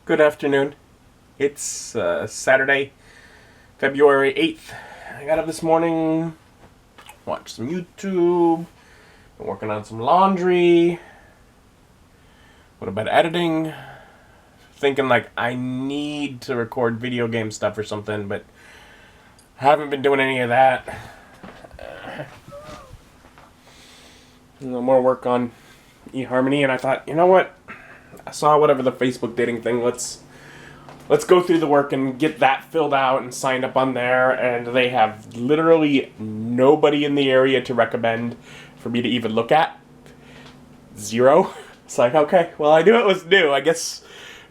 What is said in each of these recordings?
Good afternoon. It's Saturday, February 8th. I got up this morning, watched some YouTube, been working on some laundry, what about editing? Thinking like I need to record video game stuff or something, but I haven't been doing any of that. A little more work on eHarmony, and I thought, you know what? I saw whatever the Facebook dating thing. Let's go through the work and get that filled out and signed up on there. And they have literally nobody in the area to recommend for me to even look at. Zero. It's like, okay, well, I knew it was new. I guess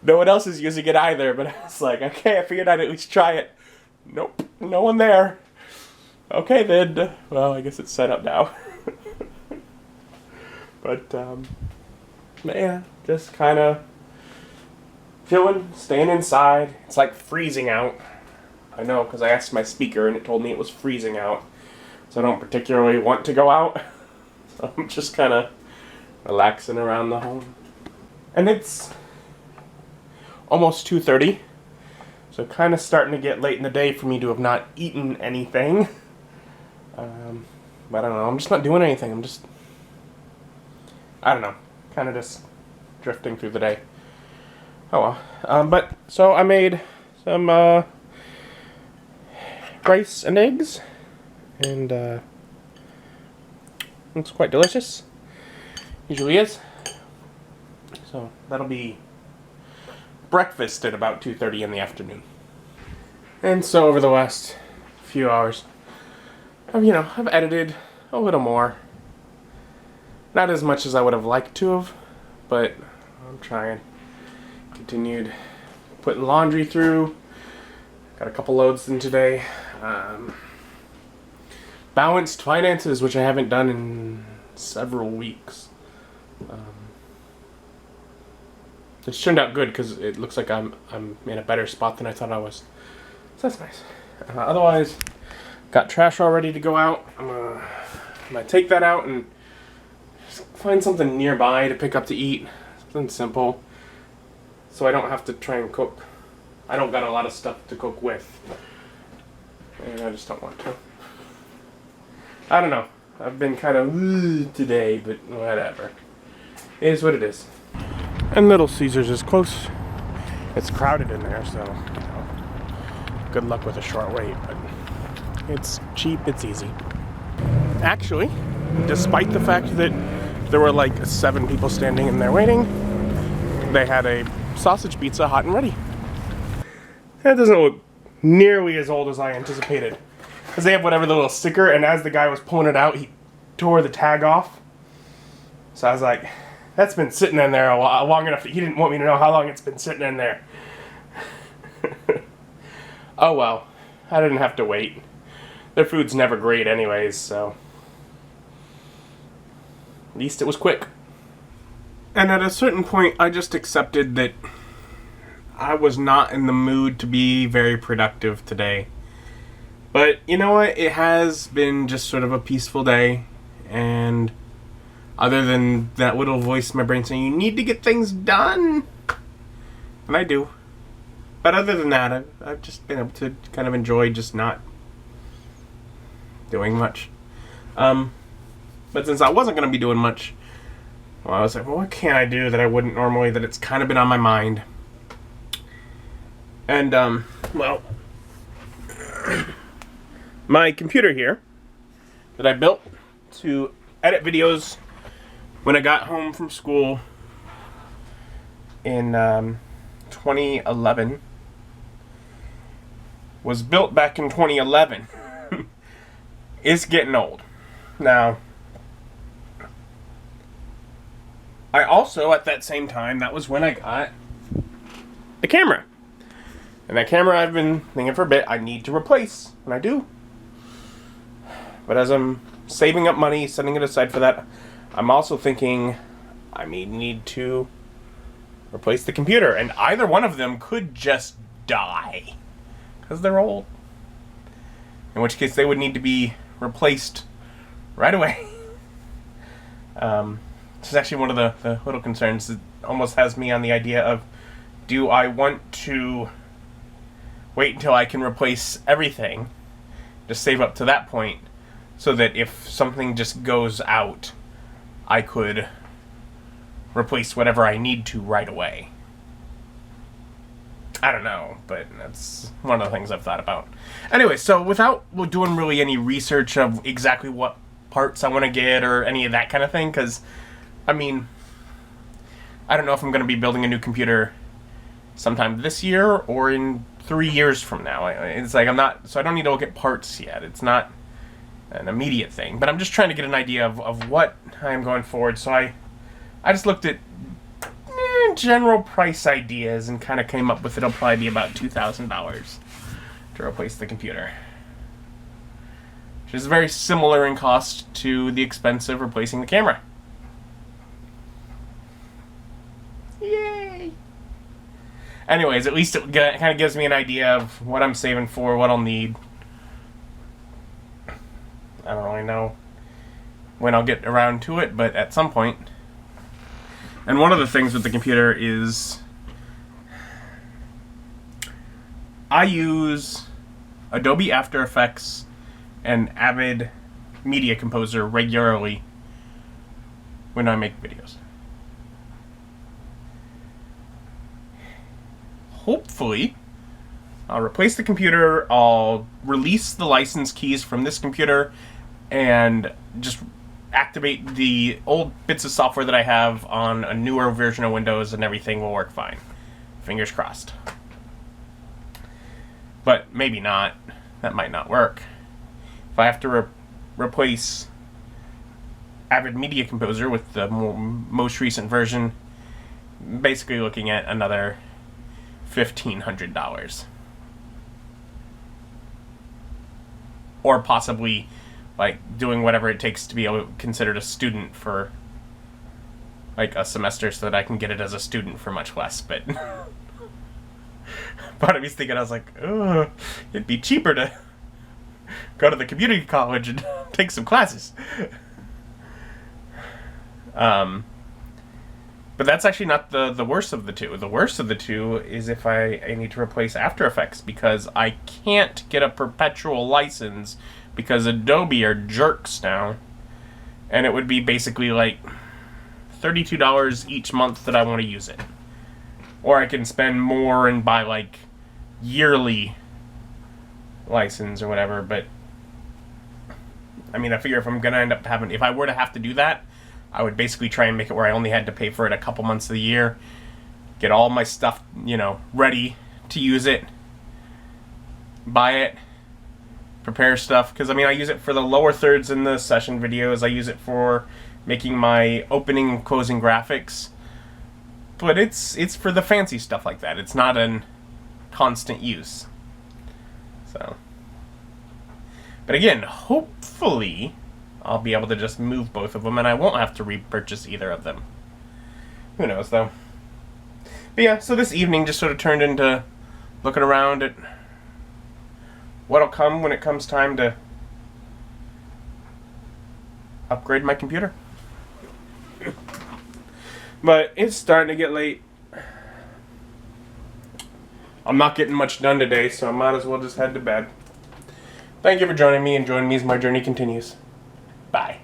no one else is using it either. But I was like, okay, I figured I'd at least try it. Nope, no one there. Okay, then. Well, I guess it's set up now. But yeah, just kind of chilling, staying inside. It's like freezing out. I know, because I asked my speaker and it told me it was freezing out. So I don't particularly want to go out. So I'm just kind of relaxing around the home. And it's almost 2:30. So kind of starting to get late in the day for me to have not eaten anything. But I don't know, I'm just not doing anything. I don't know, kind of just drifting through the day. Oh well. But so I made some rice and eggs, and looks quite delicious. Usually is. So that'll be breakfast at about 2:30 in the afternoon. And so over the last few hours, I've edited a little more. Not as much as I would have liked to have, but I'm trying. Continued putting laundry through. Got a couple loads in today. Balanced finances, which I haven't done in several weeks. It's turned out good because it looks like I'm in a better spot than I thought I was. So that's nice. Otherwise, got trash all ready to go out. I'm gonna take that out and find something nearby to pick up to eat. Something simple. So I don't have to try and cook. I don't got a lot of stuff to cook with. And I just don't want to. I don't know. I've been kind of today, but whatever. It is what it is. And Little Caesars is close. It's crowded in there, so good luck with a short wait. But it's cheap, it's easy. Actually, despite the fact that there were like 7 people standing in there waiting, they had a sausage pizza hot and ready. That doesn't look nearly as old as I anticipated. Because they have whatever the little sticker, and as the guy was pulling it out, he tore the tag off. So I was like, that's been sitting in there long enough that he didn't want me to know how long it's been sitting in there. Oh well, I didn't have to wait. Their food's never great anyways, so at least it was quick. And at a certain point, I just accepted that I was not in the mood to be very productive today. But you know what? It has been just sort of a peaceful day. And other than that little voice in my brain saying, you need to get things done. And I do. But other than that, I've just been able to kind of enjoy just not doing much. But since I wasn't going to be doing much, well, I was like, well, what can I do that I wouldn't normally, that it's kind of been on my mind? And, well, my computer here that I built to edit videos when I got home from school in 2011 was built back in 2011. It's getting old. Now, I also, at that same time, that was when I got the camera. And that camera I've been thinking for a bit, I need to replace. And I do. But as I'm saving up money, setting it aside for that, I'm also thinking I may need to replace the computer. And either one of them could just die. Because they're old. In which case they would need to be replaced right away. This is actually one of the little concerns that almost has me on the idea of do I want to wait until I can replace everything, just save up to that point, so that if something just goes out, I could replace whatever I need to right away? I don't know, but that's one of the things I've thought about. Anyway, so without doing really any research of exactly what parts I want to get or any of that kind of thing, because, I mean, I don't know if I'm going to be building a new computer sometime this year or in 3 years from now. It's like I'm not, so I don't need to look at parts yet. It's not an immediate thing, but I'm just trying to get an idea of what I'm going forward. So I just looked at general price ideas and kind of came up with it'll probably be about $2,000 to replace the computer, which is very similar in cost to the expense of replacing the camera. Yay! Anyways, at least it kind of gives me an idea of what I'm saving for, what I'll need. I don't really know when I'll get around to it, but at some point. And one of the things with the computer is I use Adobe After Effects and Avid Media Composer regularly when I make videos. Hopefully, I'll replace the computer, I'll release the license keys from this computer, and just activate the old bits of software that I have on a newer version of Windows, and everything will work fine. Fingers crossed. But maybe not. That might not work. If I have to replace Avid Media Composer with the most recent version, basically looking at another $1,500. Or possibly like doing whatever it takes to be considered a student for like a semester so that I can get it as a student for much less. But part of me's thinking, I was like, oh, it'd be cheaper to go to the community college and take some classes. But that's actually not the worst of the two. The worst of the two is if I need to replace After Effects, because I can't get a perpetual license because Adobe are jerks now. And it would be basically like $32 each month that I want to use it. Or I can spend more and buy like yearly license or whatever. But I mean, I figure if I'm going to end up having, if I were to have to do that, I would basically try and make it where I only had to pay for it a couple months of the year, get all my stuff, ready to use it, buy it, prepare stuff. Because, I mean, I use it for the lower thirds in the session videos. I use it for making my opening and closing graphics. But it's for the fancy stuff like that. It's not in constant use. So. But again, hopefully I'll be able to just move both of them, and I won't have to repurchase either of them. Who knows, though. But yeah, so this evening just sort of turned into looking around at what'll come when it comes time to upgrade my computer. But it's starting to get late. I'm not getting much done today, so I might as well just head to bed. Thank you for joining me, and join me as my journey continues. Bye.